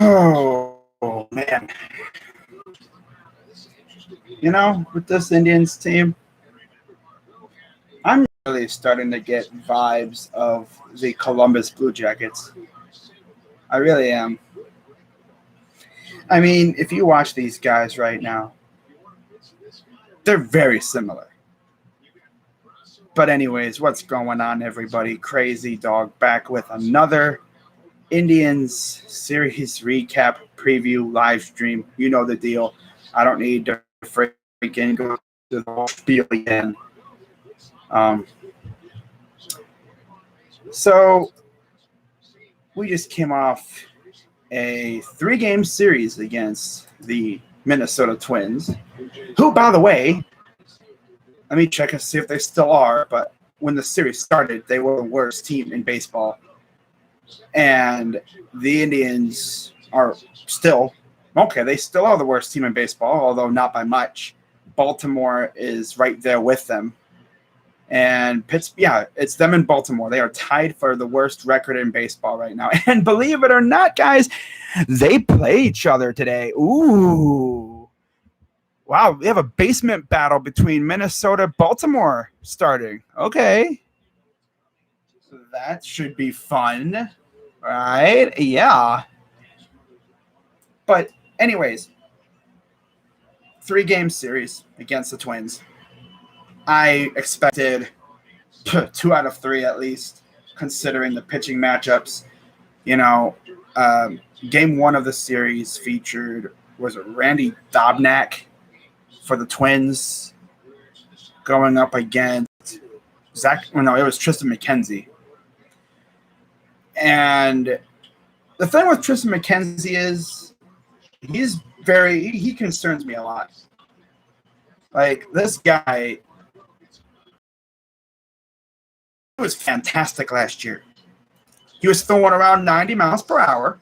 Oh man. With this Indians team, I'm really starting to get vibes of the Columbus Blue Jackets. I really am. I mean, if you watch these guys right now, they're very similar. But anyways, what's going on, everybody? Crazy Dog back with another Indians series recap preview live stream. You know the deal. I don't need to freaking go to the whole spiel again. Um, so we just came off a 3-game series against the Minnesota Twins, who, by the way, let me check and see if they still are. But when the series started, they were the worst team in baseball, and the Indians are still okay. They still are the worst team in baseball, although not by much. Baltimore is right there with them. And it's them in Baltimore. They are tied for the worst record in baseball right now. And believe it or not, guys, they play each other today. Ooh. Wow, we have a basement battle between Minnesota, Baltimore starting. Okay. That should be fun. Right? Yeah. But anyways, 3-game series against the Twins. I expected 2 out of 3 at least, considering the pitching matchups. You know, game 1 of the series featured was it Randy Dobnak for the Twins going up against Zach. Well, no, it was Tristan McKenzie. And the thing with Tristan McKenzie is he concerns me a lot. Like, this guy was fantastic last year. He was throwing around 90 miles per hour,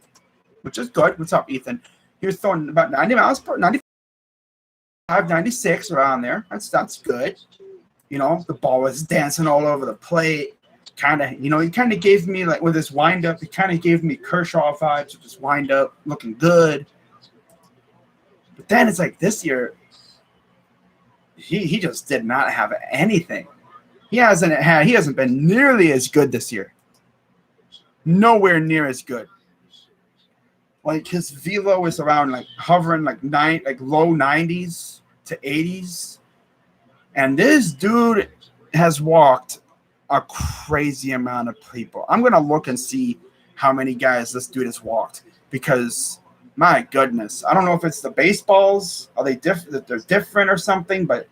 which is good. What's up, Ethan? He was throwing about 90 miles per 95, 96 around there. That's good. The ball was dancing all over the plate. He kind of gave me, like, with his windup, he kind of gave me Kershaw vibes with his windup, looking good. But then it's like this year, he just did not have anything. He hasn't been nearly as good this year. Nowhere near as good. Like, his velo is around, like, hovering like low 90s to 80s. And this dude has walked a crazy amount of people. I'm going to look and see how many guys this dude has walked, because my goodness, I don't know if it's the baseballs, are they different? They're different or something, but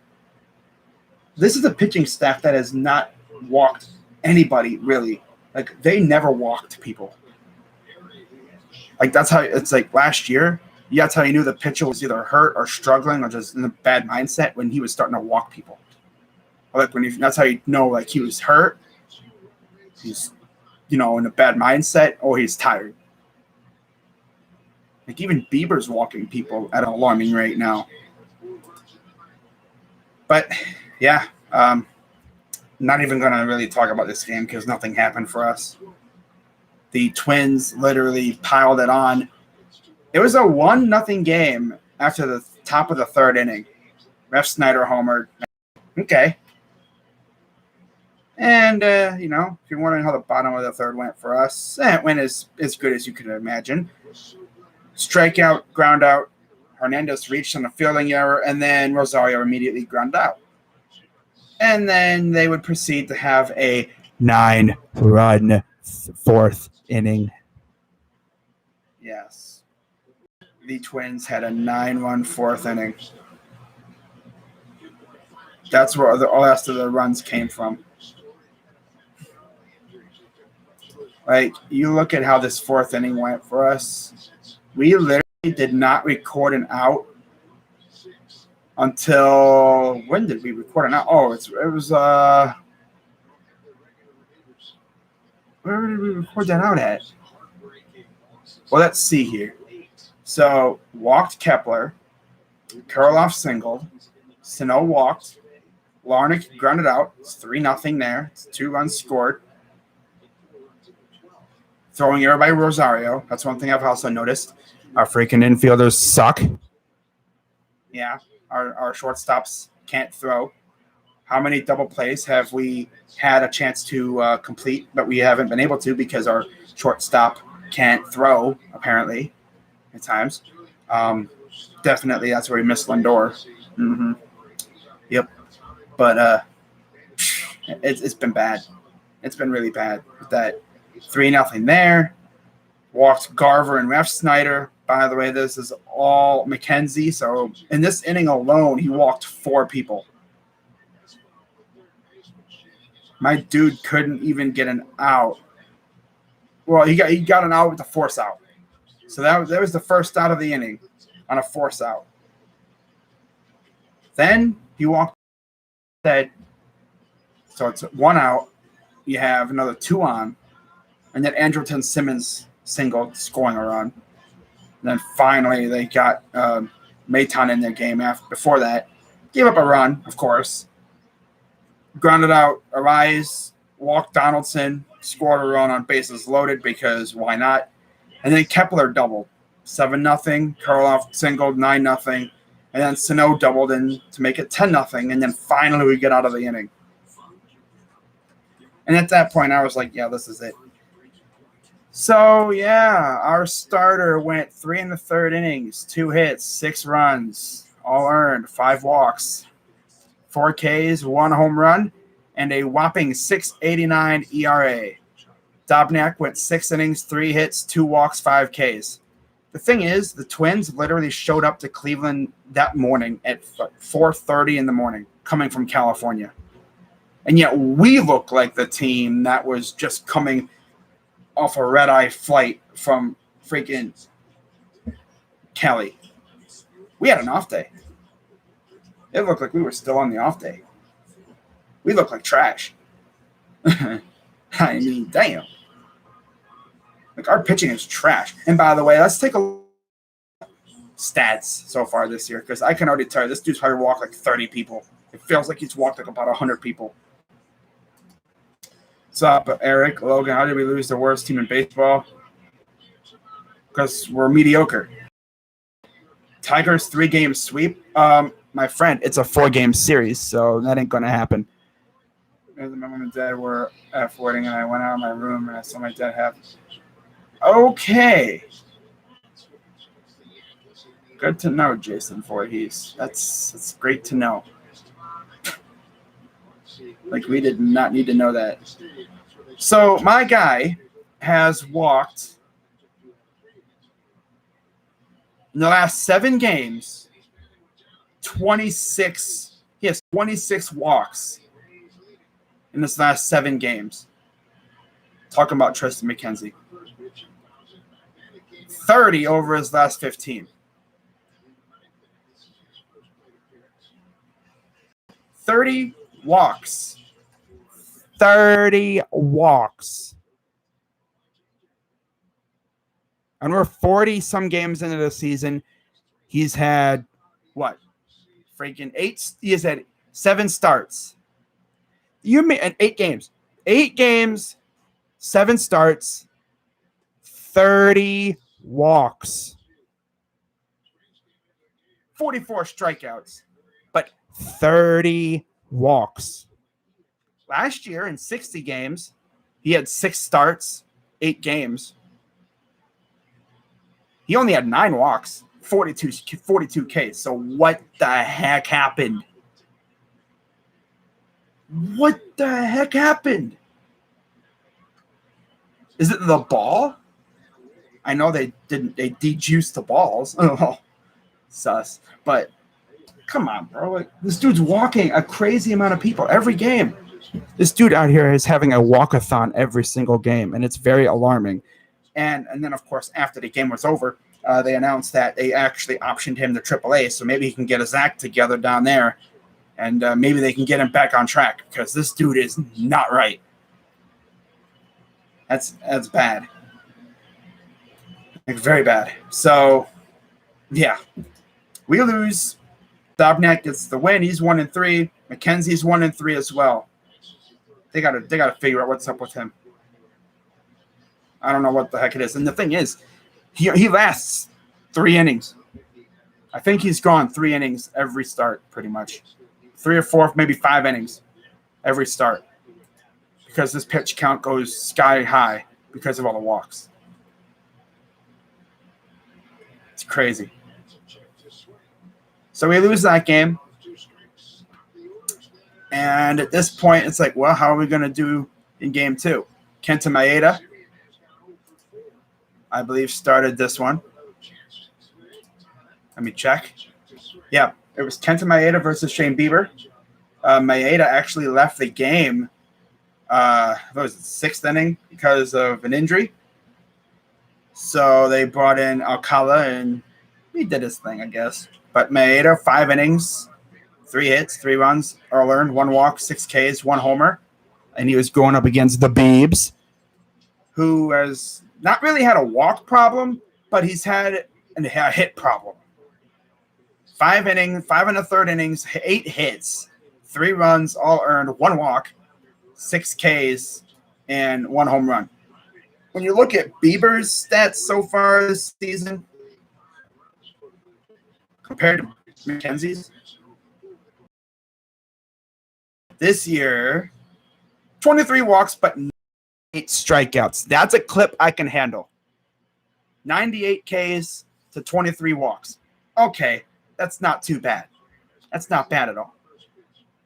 this is a pitching staff that has not walked anybody really. Like, they never walked people. Like, that's how it's like last year. That's how you knew the pitcher was either hurt or struggling or just in a bad mindset, when he was starting to walk people. Like, that's how you know, like, he was hurt. He's, in a bad mindset, or he's tired. Like, even Bieber's walking people at an alarming rate now. But yeah, not even going to really talk about this game because nothing happened for us. The Twins literally piled it on. It was a 1-0 game after the top of the 3rd inning. Ref Snyder homered. Okay. And, if you're wondering how the bottom of the 3rd went for us, it went as good as you could imagine. Strikeout, ground out. Hernandez reached on a fielding error, and then Rosario immediately ground out. And then they would proceed to have a 9-run 4th inning. Yes. The Twins had a 9-run 4th inning. That's where the rest of the runs came from. Like, you look at how this 4th inning went for us. We literally did not record an out until, when did we record an out? Oh, it was where did we record that out at? Well, let's see here. So, walked Kepler, Kirilloff singled, Sano walked, Larnach grounded out. It's 3-0 there. It's 2 runs scored. throwing everybody Rosario. That's one thing I've also noticed. Our freaking infielders suck. Yeah, our shortstops can't throw. How many double plays have we had a chance to complete, but we haven't been able to because our shortstop can't throw, apparently, at times. Definitely, that's where we missed Lindor. Mm-hmm. Yep. But it's been bad. It's been really bad. That 3-0 there. Walked Garver and Ref Snyder. By the way, this is all McKenzie. So in this inning alone, he walked 4 people. My dude couldn't even get an out. Well, he got an out with the force out. So that was the first out of the inning on a force out. Then he walked dead. So it's 1 out. You have another 2 on. And then Andrelton Simmons single scoring a run. And then finally they got Maton in their game before that. Gave up a run, of course. Grounded out Arise, walked Donaldson, scored a run on bases loaded because why not? And then Kepler doubled. 7-0. Karloff singled 9-0. And then Sano doubled in to make it 10-0. And then finally we get out of the inning. And at that point I was like, yeah, this is it. So, yeah, our starter went 3 1/3 innings, 2 hits, 6 runs, all earned, 5 walks, 4 Ks, 1 home run, and a whopping 6.89 ERA. Dobnak went 6 innings, 3 hits, 2 walks, 5 Ks. The thing is, the Twins literally showed up to Cleveland that morning at 4:30 in the morning, coming from California. And yet we look like the team that was just coming off a red-eye flight from freaking Cali. We had an off day. It looked like we were still on the off day. We looked like trash. I mean, damn. Like, our pitching is trash. And by the way, let's take a look at stats so far this year, because I can already tell you this dude's probably walked like 30 people. It feels like he's walked like about 100 people. What's up, Eric, Logan? How did we lose the worst team in baseball? Because we're mediocre. Tigers 3-game sweep. My friend, it's a 4-game series, so that ain't gonna happen. My mom and dad were at wedding, and I went out of my room and I saw my dad have. Okay. Good to know, Jason Voorhees. That's great to know. Like, we did not need to know that. So my guy has walked in the last 7 games 26. He has 26 walks in this last 7 games. Talking about Tristan McKenzie. 30 over his last 15. 30 walks. 30 walks. And we're 40-some games into the season. He's had, what? Freaking 8. He has had 7 starts. You mean, and 8 games. 8 games, 7 starts, 30 walks. 44 strikeouts, but 30 walks. Last year in 60 games, he had 6 starts, 8 games. He only had 9 walks, 42 Ks. So what the heck happened? What the heck happened? Is it the ball? I know they de-juiced the balls. Oh, sus. But come on, bro. Like, this dude's walking a crazy amount of people every game. This dude out here is having a walkathon every single game, and it's very alarming. And then, of course, after the game was over, they announced that they actually optioned him to AAA, so maybe he can get his act together down there, and maybe they can get him back on track, because this dude is not right. That's bad. Like, very bad. So, yeah. We lose. Dobnak gets the win. He's 1-3. McKenzie's 1-3 as well. They gotta figure out what's up with him. I don't know what the heck it is. And the thing is, he lasts 3 innings. I think he's gone 3 innings every start, pretty much. 3 or 4, maybe 5 innings every start. Because this pitch count goes sky high because of all the walks. It's crazy. So we lose that game. And at this point, it's like, well, how are we going to do in game 2? Kenta Maeda, I believe, started this one. Let me check. Yeah, it was Kenta Maeda versus Shane Bieber. Maeda actually left the game, what was it, 6th inning because of an injury. So they brought in Alcala, and he did his thing, I guess. But Maeda, 5 innings, 3 hits, 3 runs, all earned, 1 walk, 6 Ks, 1 homer. And he was going up against the Biebs, who has not really had a walk problem, but he's had a hit problem. 5 and a third innings, 8 hits, 3 runs, all earned, 1 walk, 6 Ks, and 1 home run. When you look at Bieber's stats so far this season compared to McKenzie's, this year, 23 walks, but 8 strikeouts. That's a clip I can handle. 98 Ks to 23 walks. Okay, that's not too bad. That's not bad at all.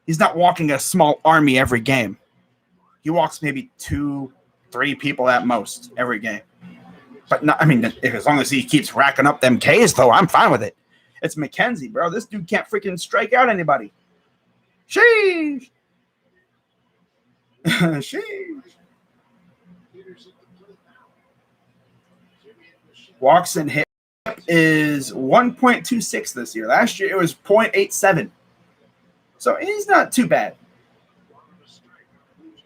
He's not walking a small army every game. He walks maybe 2, 3 people at most every game. But not, I mean, as long as he keeps racking up them Ks, though, I'm fine with it. It's McKenzie, bro. This dude can't freaking strike out anybody. Sheesh. Sheesh. Walks and hit is 1.26 this year. Last year it was 0.87. So he's not too bad.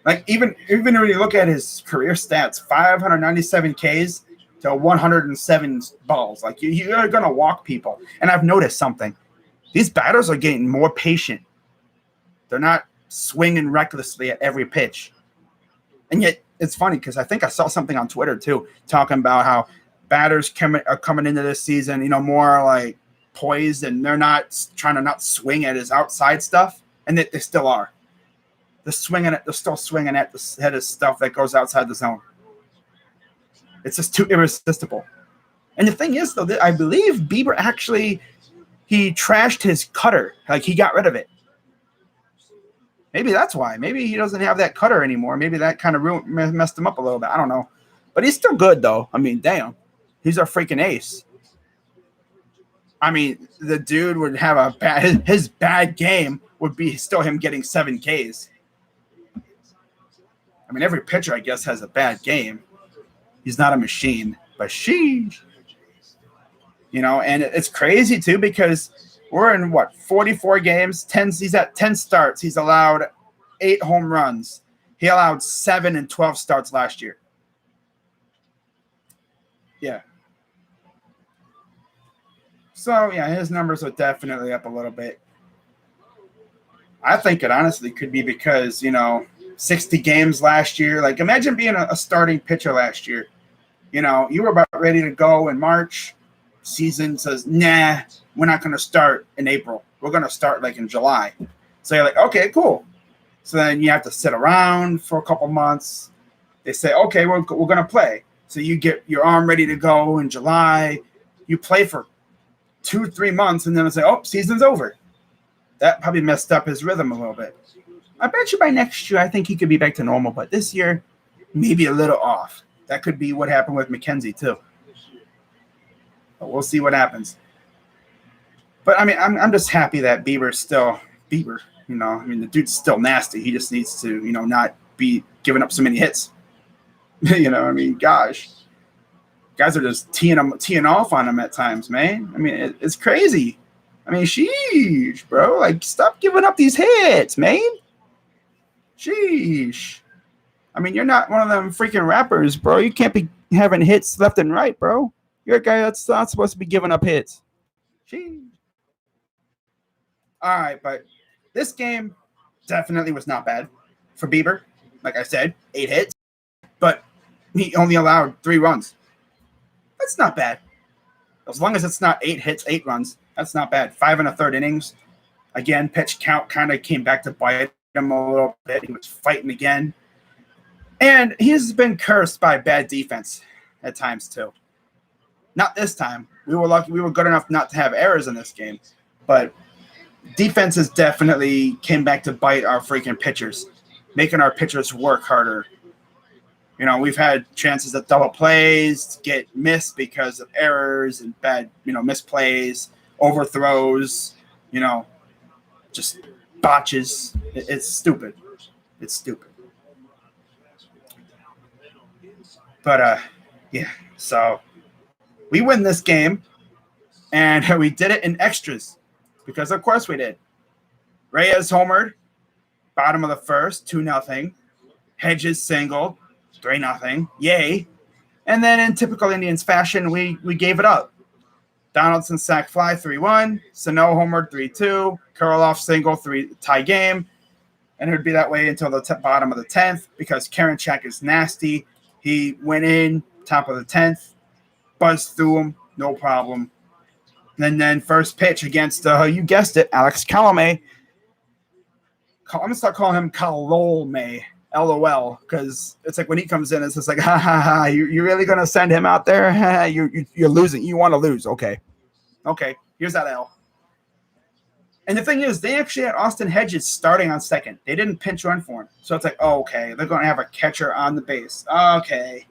Like even when you look at his career stats, 597 Ks to 107 balls. Like you're gonna walk people. And I've noticed something. These batters are getting more patient. They're not swinging recklessly at every pitch. And yet it's funny because I think I saw something on Twitter too, talking about how batters are coming into this season, more like poised, and they're not trying to not swing at his outside stuff, and they still are. They're still swinging at the head of stuff that goes outside the zone. It's just too irresistible. And the thing is, though, I believe Bieber actually, he trashed his cutter. Like, he got rid of it. Maybe that's why. Maybe he doesn't have that cutter anymore. Maybe that kind of messed him up a little bit. I don't know. But he's still good, though. I mean, damn. He's a freaking ace. I mean, the dude would have his bad game would be still him getting 7 Ks. I mean, every pitcher, I guess, has a bad game. He's not a machine, but sheesh. And it's crazy, too, because we're in, 44 games? He's at 10 starts. He's allowed 8 home runs. He allowed 7 in 12 starts last year. Yeah. So, yeah, his numbers are definitely up a little bit. I think it honestly could be because, 60 games last year. Like, imagine being a starting pitcher last year. You were about ready to go in March. Season says, nah, we're not going to start in April. We're going to start, like, in July. So you're like, okay, cool. So then you have to sit around for a couple months. They say, okay, we're going to play. So you get your arm ready to go in July. You play for 2-3 months, and then it's like, oh, season's over. That probably messed up his rhythm a little bit. I bet you by next year, I think he could be back to normal. But this year, maybe a little off. That could be what happened with McKenzie, too. But we'll see what happens. But, I mean, I'm just happy that Bieber's still Bieber. The dude's still nasty. He just needs to, not be giving up so many hits. Gosh. Guys are just teeing off on him at times, man. I mean, it's crazy. I mean, sheesh, bro. Like, stop giving up these hits, man. Sheesh. I mean, you're not one of them freaking rappers, bro. You can't be having hits left and right, bro. You're a guy that's not supposed to be giving up hits. Sheesh. All right, but this game definitely was not bad for Bieber. Like I said, 8 hits. But he only allowed 3 runs. That's not bad. As long as it's not 8 hits, 8 runs, that's not bad. 5 1/3 innings. Again, pitch count kind of came back to bite him a little bit. He was fighting again. And he's been cursed by bad defense at times too. Not this time. We were lucky. We were good enough not to have errors in this game. But defenses definitely came back to bite our freaking pitchers, making our pitchers work harder. You know, we've had chances at double plays get missed because of errors and bad, misplays, overthrows, just botches. It's stupid. It's stupid. But, yeah, so we win this game, and we did it in extras because, of course, we did. Reyes homered, bottom of the first, 2-0. Hedges singled, 3-0. Yay. And then in typical Indians fashion, we gave it up. Donaldson sack fly, 3-1. Sano homered, 3-2. Kirilloff single, 3 tie game. And it would be that way until the bottom of the 10th because Karinchak is nasty. He went in, top of the 10th, buzzed through him, no problem. And then first pitch against, you guessed it, Alex Colome. I'm going to start calling him Colome, LOL, because it's like when he comes in, it's just like, ha, ha, ha, you're really going to send him out there? You're losing. You want to lose. Okay, here's that L. And the thing is, they actually had Austin Hedges starting on second. They didn't pinch run for him. So it's like, okay, they're going to have a catcher on the base. Okay.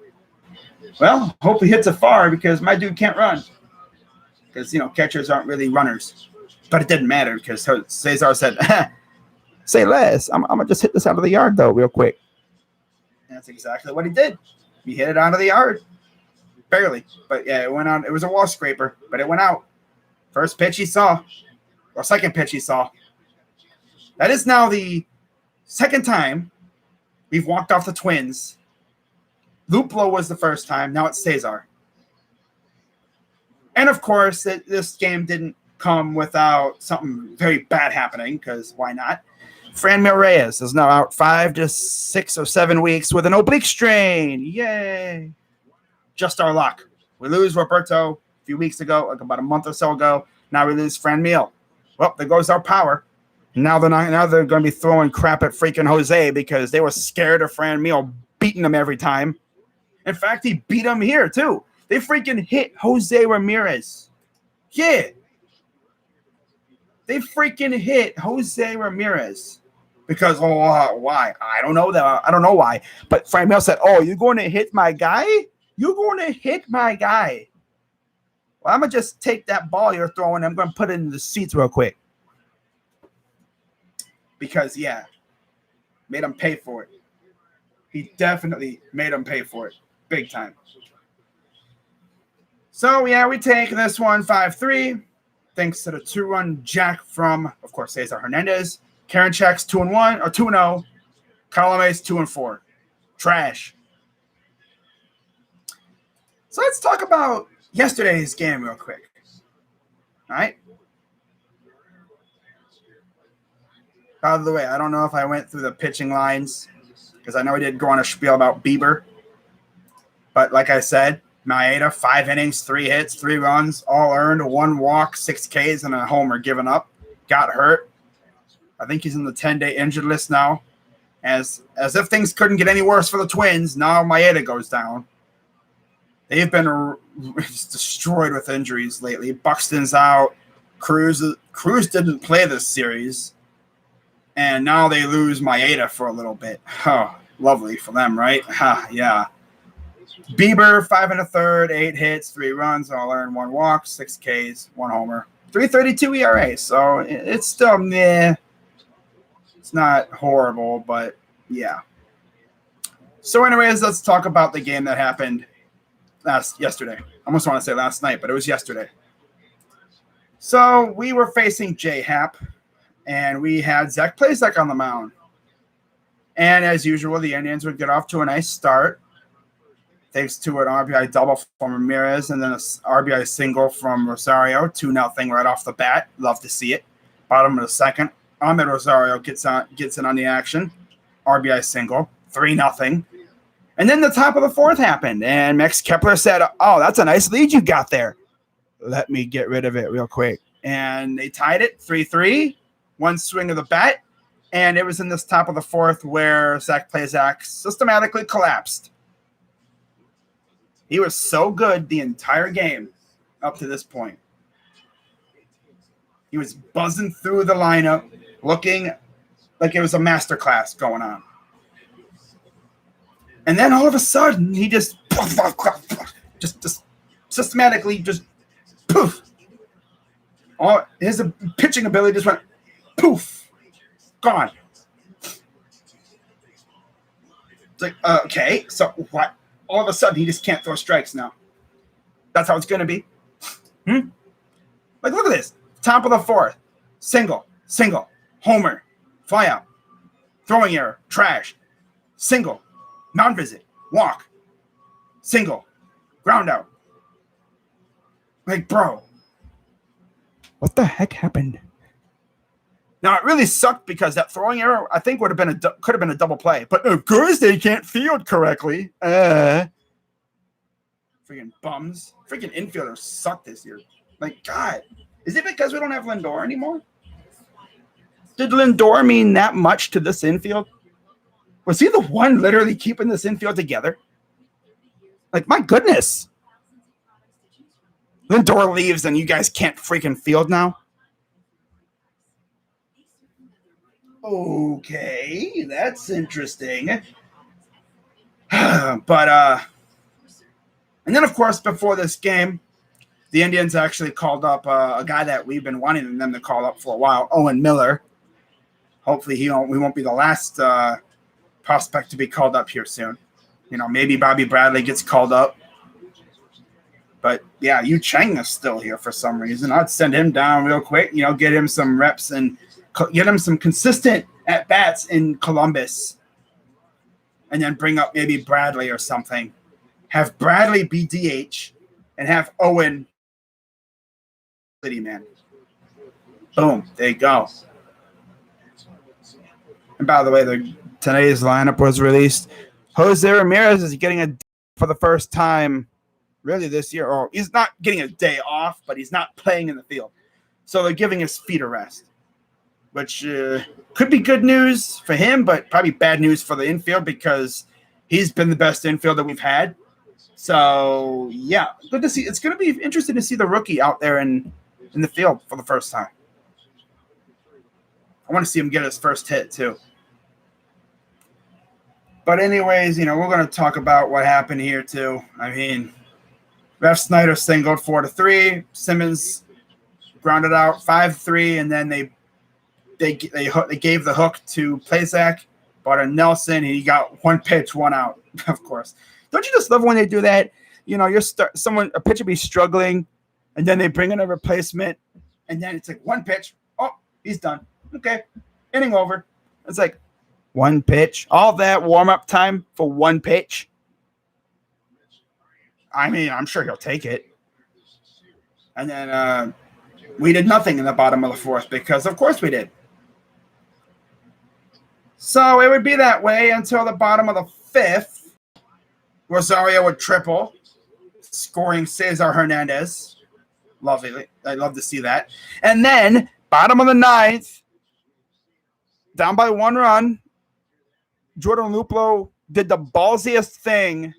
Well, hope he hits it far because my dude can't run. Because, catchers aren't really runners. But it didn't matter because Cesar said, say less. I'm going to just hit this out of the yard, though, real quick. And that's exactly what he did. He hit it out of the yard. Barely. But, yeah, it went on. It was a wall scraper, but it went out. First pitch he saw. Or second pitch he saw. That is now the second time we've walked off the Twins. Luplo was the first time. Now it's Cesar. And, of course, this game didn't come without something very bad happening, because why not? Franmil Reyes is now out 5 to 6 or 7 weeks with an oblique strain. Yay. Just our luck. We lose Roberto a few weeks ago, like about a month or so ago. Now we lose Franmil. Well, there goes our power. Now they're going to be throwing crap at freaking Jose because they were scared of Franmil beating them every time. In fact, he beat them here, too. They freaking hit Jose Ramirez. Yeah. They freaking hit Jose Ramirez. Because, why? I don't know that. I don't know why. But Franmil said, you're going to hit my guy? You're going to hit my guy. Well, I'm going to just take that ball you're throwing. I'm going to put it in the seats real quick. Because, yeah, made him pay for it. He definitely made him pay for it. Big time. So, yeah, we take this one 5-3. Thanks to the 2-run jack from, of course, Cesar Hernandez. Karinchak's 2-1 or 2-0. Colome's 2-4. Trash. So let's talk about yesterday's game real quick. All right. By the way, I don't know if I went through the pitching lines because I know I did go on a spiel about Bieber. But like I said, Maeda, 5 innings, 3 hits, 3 runs, all earned, 1 walk, 6 Ks, and a homer given up. Got hurt. I think he's in the 10-day injured list now. As if things couldn't get any worse for the Twins, now Maeda goes down. They've been destroyed with injuries lately. Buxton's out. Cruz didn't play this series. And now they lose Maeda for a little bit. Oh, lovely for them, right? Yeah. Bieber, 5 1/3, 8 hits, 3 runs, all earned, 1 walk, 6 Ks, 1 homer, 3.32 ERA. So it's still meh. It's not horrible, but yeah. So anyways, let's talk about the game that happened yesterday. I almost want to say last night, but it was yesterday. So we were facing J-Happ, and we had Zach Plesac on the mound. And as usual, the Indians would get off to a nice start, thanks to an RBI double from Ramirez and then an RBI single from Rosario, 2-0 right off the bat. Love to see it. Bottom of the second, Ahmed Rosario gets in on the action. RBI single, 3-0. And And then the top of the fourth happened, and Max Kepler said, "Oh, that's a nice lead you got there. Let me get rid of it real quick." And they tied it 3-3, one swing of the bat, and it was in this top of the fourth where Zach Plesac systematically collapsed. He was so good the entire game up to this point. He was buzzing through the lineup, looking like it was a masterclass going on. And then all of a sudden, he just systematically just poof. All his pitching ability just went poof, gone. It's like, okay, so what? All of a sudden, he just can't throw strikes now. That's how it's going to be. Like, look at this. Top of the fourth. Single, homer, fly out, throwing error, trash, single, non-visit, walk, single, ground out. Like, bro, what the heck happened? Now, it really sucked because that throwing error, I think, could have been a double play. But of course, they can't field correctly. Freaking bums. Freaking infielders suck this year. Like, God. Is it because we don't have Lindor anymore? Did Lindor mean that much to this infield? Was he the one literally keeping this infield together? Like, my goodness. Lindor leaves and you guys can't freaking field now? Okay, that's interesting. But, and then, of course, before this game, the Indians actually called up a guy that we've been wanting them to call up for a while, Owen Miller. Hopefully we won't be the last prospect to be called up here soon. You know, maybe Bobby Bradley gets called up. But, yeah, Yu Chang is still here for some reason. I'd send him down real quick, you know, get him some reps and get him some consistent at-bats in Columbus. And then bring up maybe Bradley or something. Have Bradley be DH and have Owen City man. Boom. There you go. And by the way, today's lineup was released. Jose Ramirez is getting a day for the first time really this year. Or he's not getting a day off, but he's not playing in the field. So they're giving his feet a rest, which could be good news for him, but probably bad news for the infield because he's been the best infielder we've had. So, yeah, good to see. It's going to be interesting to see the rookie out there in the field for the first time. I want to see him get his first hit, too. But anyways, you know, we're going to talk about what happened here, too. I mean, Ref Snyder singled 4-3. Simmons grounded out 5-3, and then they gave the hook to Plesac, brought in Nelson, and he got one pitch, one out, of course. Don't you just love when they do that? You know, a pitcher be struggling, and then they bring in a replacement, and then it's like one pitch. Oh, he's done. Okay, inning over. It's like one pitch. All that warm-up time for one pitch. I mean, I'm sure he'll take it. And then we did nothing in the bottom of the fourth because, of course, we did. So it would be that way until the bottom of the fifth. Rosario would triple, scoring Cesar Hernandez. Lovely. I'd love to see that. And then, bottom of the ninth, down by 1 run, Jordan Luplow did the ballsiest thing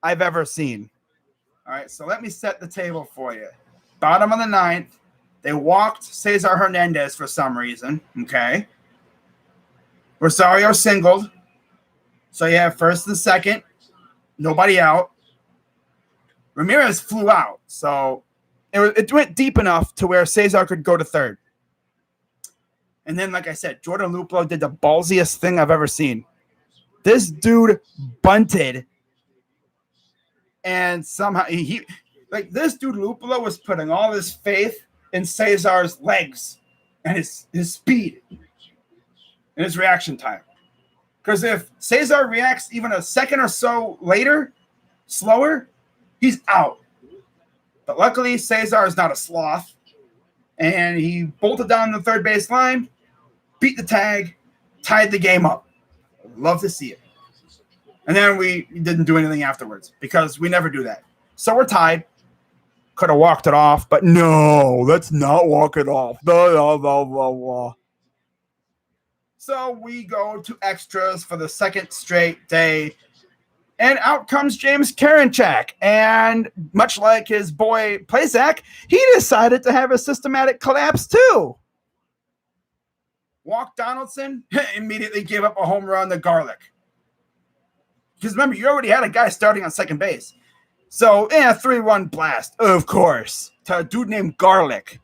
I've ever seen. All right, so let me set the table for you. Bottom of the ninth, they walked Cesar Hernandez for some reason, okay? Rosario singled. So you have first and second, nobody out. Ramirez flew out, so it went deep enough to where Cesar could go to third. And then, like I said, Jordan Luplow did the ballsiest thing I've ever seen. This dude bunted, and somehow this dude Luplow was putting all his faith in Cesar's legs and his speed and his reaction time. Because if Cesar reacts even a second or so later, slower, he's out. But luckily, Cesar is not a sloth, and he bolted down the third base line, beat the tag, tied the game up. Love to see it. And then we didn't do anything afterwards because we never do that. So we're tied. Could have walked it off, but no, let's not walk it off. Blah, blah, blah, blah. So we go to extras for the second straight day. And out comes James Karinchak. And much like his boy Plazak, he decided to have a systematic collapse too. Walk Donaldson immediately gave up a home run to Garlick. Because remember, you already had a guy starting on second base. So, 3-run blast, of course, to a dude named Garlick.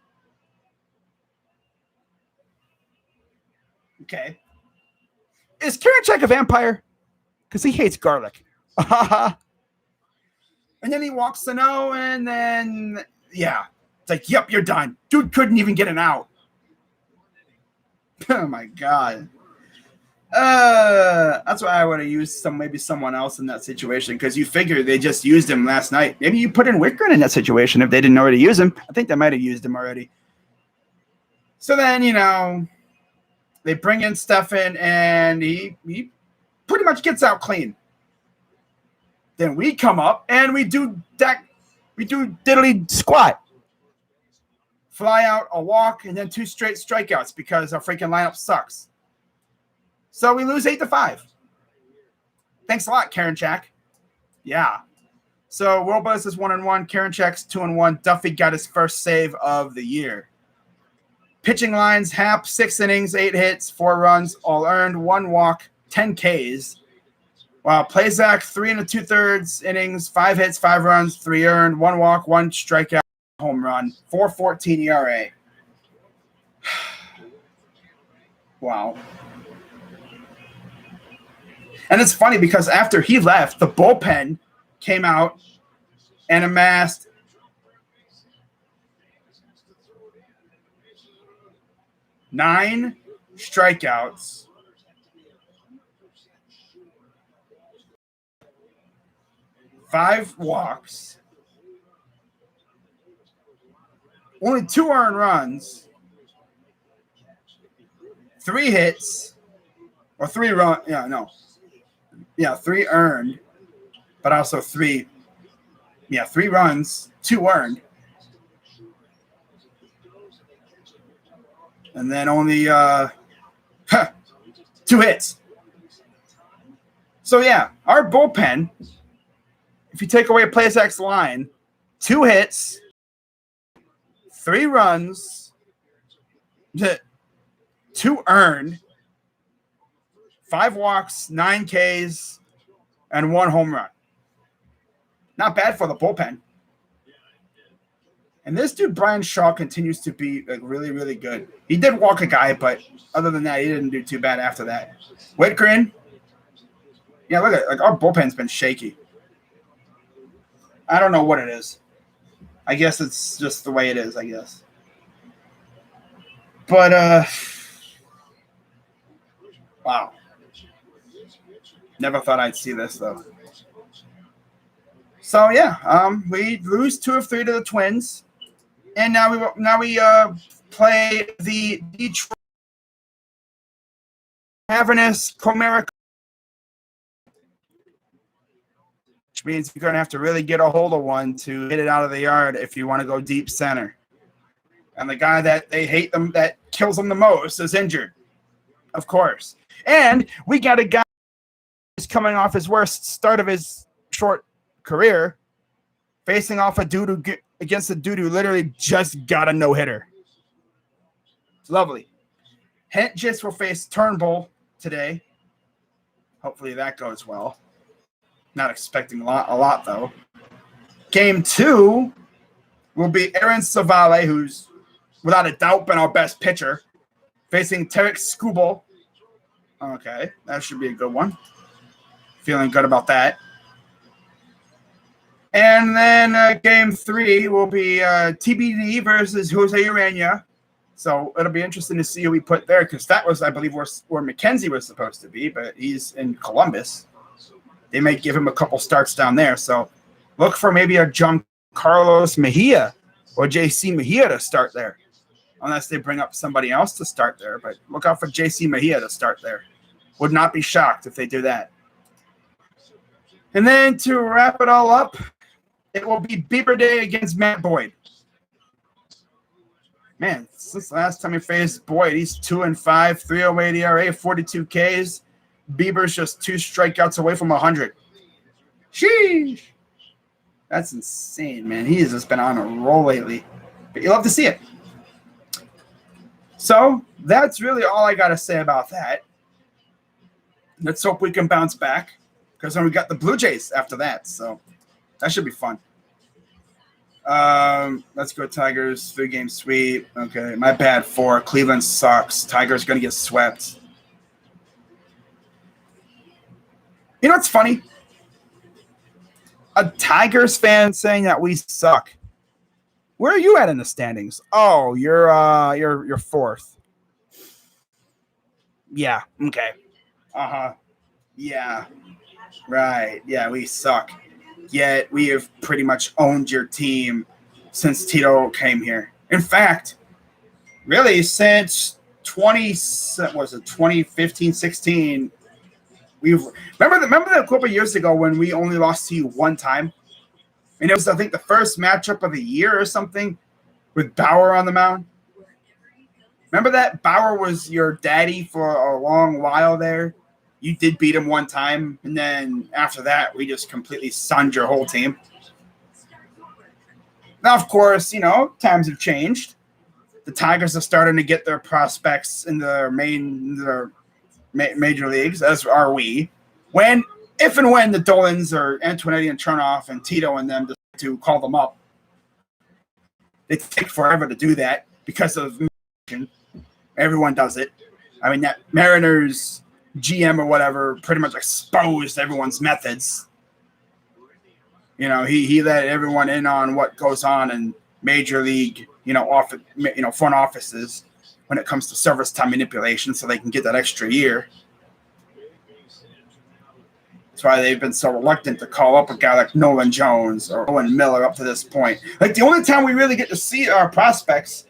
Okay. Is Karinchak a vampire? Because he hates garlic. And then he walks Sano, and then, yeah. It's like, yep, you're done. Dude couldn't even get an out. Oh, my God. That's why I would have used maybe someone else in that situation, because you figure they just used him last night. Maybe you put in Wickren in that situation if they didn't already use him. I think they might have used him already. So then, they bring in Stefan, and he pretty much gets out clean. Then we come up and we do diddly squat. Fly out, a walk, and then 2 straight strikeouts because our freaking lineup sucks. So we lose 8-5. Thanks a lot, Karinchak. Yeah. So Wilbus is 1-1. Karinchak's 2-1. Duffy got his first save of the year. Pitching lines: Happ, 6 innings, 8 hits, 4 runs, all earned, 1 walk, 10 Ks. While Plazak, 3 2/3 innings, 5 hits, 5 runs, 3 earned, 1 walk, 1 strikeout, home run, 4.14 ERA. Wow. And it's funny because after he left, the bullpen came out and amassed 9 strikeouts, 5 walks, only 2 earned runs, 3 hits, or 3 run. Yeah, no. Yeah, 3 earned, but also 3 runs, 2 earned. And then only 2 hits. So, yeah, our bullpen, if you take away Plazak's line, 2 hits, 3 runs, 2 earned, 5 walks, 9 Ks, and 1 home run. Not bad for the bullpen. And this dude, Brian Shaw, continues to be really, really good. He did walk a guy, but other than that, he didn't do too bad after that. Whitgren. Yeah, look at our bullpen's been shaky. I don't know what it is. I guess it's just the way it is, I guess. But, wow. Never thought I'd see this, though. So, yeah, we lose 2 of 3 to the Twins. And now we play the Detroit Cavernous Comerica, which means you're going to have to really get a hold of one to hit it out of the yard if you want to go deep center. And the guy that they hate them, that kills them the most, is injured, of course. And we got a guy who's coming off his worst start of his short career, facing off a dude against a dude who literally just got a no-hitter. It's lovely. Hentges will face Turnbull today. Hopefully that goes well. Not expecting a lot though. Game 2 will be Aaron Savale, who's without a doubt been our best pitcher, facing Tarek Skubal. Okay, that should be a good one. Feeling good about that. And then game 3 will be TBD versus Jose Urena. So it'll be interesting to see who we put there, because that was, I believe, where McKenzie was supposed to be, but he's in Columbus. They may give him a couple starts down there. So look for maybe a Giancarlos Mejia or JC Mejia to start there, unless they bring up somebody else to start there. But look out for JC Mejia to start there. Would not be shocked if they do that. And then to wrap it all up, it will be Bieber Day against Matt Boyd. Man, since the last time he faced Boyd, he's 2-5, 3.08 ERA, 42 Ks. Bieber's just 2 strikeouts away from 100. Sheesh. That's insane, man. He has just been on a roll lately. But you love to see it. So that's really all I got to say about that. Let's hope we can bounce back, because then we got the Blue Jays after that. So that should be fun. Let's go Tigers. 3-game sweep. Okay, my bad. 4. Cleveland sucks. Tigers going to get swept. You know what's funny? A Tigers fan saying that we suck. Where are you at in the standings? Oh, you're 4th. Yeah. Okay. Yeah. Right. Yeah, we suck. Yet we have pretty much owned your team since Tito came here. In fact, really since 2015, 16, we've remember the couple of years ago when we only lost to you one time, and it was I think the first matchup of the year or something with Bauer on the mound. Remember that Bauer was your daddy for a long while there. You did beat him one time, and then after that, we just completely sunned your whole team. Now, of course, times have changed. The Tigers are starting to get their prospects in their major leagues, as are we. If and when the Dolans or Antonetti and Chernoff and Tito and them to call them up, they take forever to do that because of everyone does it. I mean, that Mariners GM or whatever pretty much exposed everyone's methods. He let everyone in on what goes on in major league, front offices when it comes to service time manipulation, so they can get that extra year. That's why they've been so reluctant to call up a guy like Nolan Jones or Owen Miller up to this point. Like, the only time we really get to see our prospects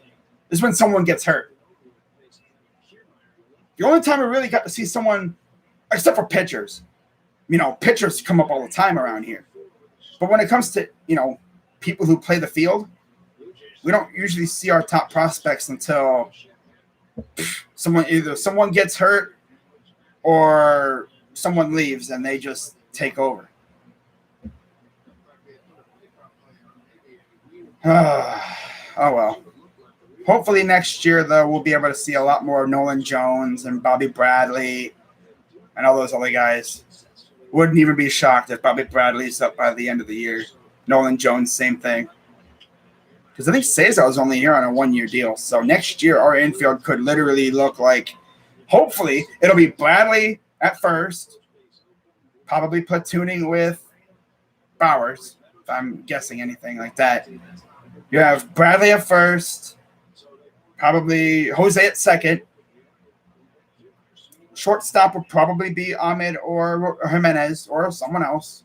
is when someone gets hurt. The only time we really got to see someone, except for pitchers, pitchers come up all the time around here. But when it comes to, people who play the field, we don't usually see our top prospects until someone gets hurt or someone leaves and they just take over. Oh, well. Hopefully next year, though, we'll be able to see a lot more Nolan Jones and Bobby Bradley and all those other guys. Wouldn't even be shocked if Bobby Bradley's up by the end of the year. Nolan Jones, same thing. Because I think Cesar was only here on a 1-year deal. So next year, our infield could literally look like, hopefully, it'll be Bradley at first, probably platooning with Bowers, if I'm guessing anything like that. You have Bradley at first, probably Jose at second. Shortstop will probably be Ahmed or Jimenez or someone else.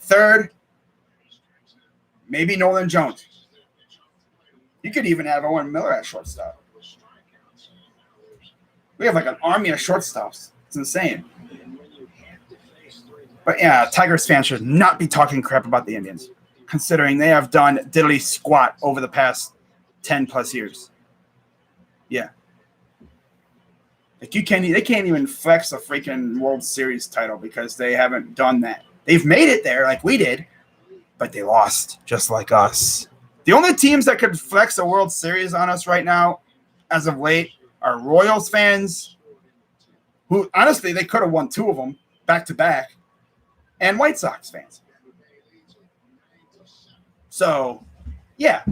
Third, maybe Nolan Jones. You could even have Owen Miller at shortstop. We have like an army of shortstops. It's insane. But yeah, Tigers fans should not be talking crap about the Indians, considering they have done diddly squat over the past 10 plus years. Yeah. Like they can't even flex a freaking World Series title because they haven't done that. They've made it there like we did, but they lost just like us. The only teams that could flex a World Series on us right now, as of late, are Royals fans, who honestly they could have won 2 of them back to back, and White Sox fans. So, yeah.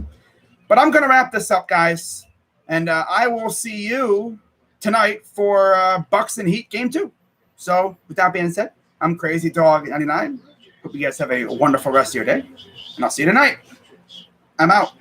But I'm gonna wrap this up, guys. And I will see you tonight for Bucks and Heat Game 2. So, with that being said, I'm Crazy Dog 99. Hope you guys have a wonderful rest of your day. And I'll see you tonight. I'm out.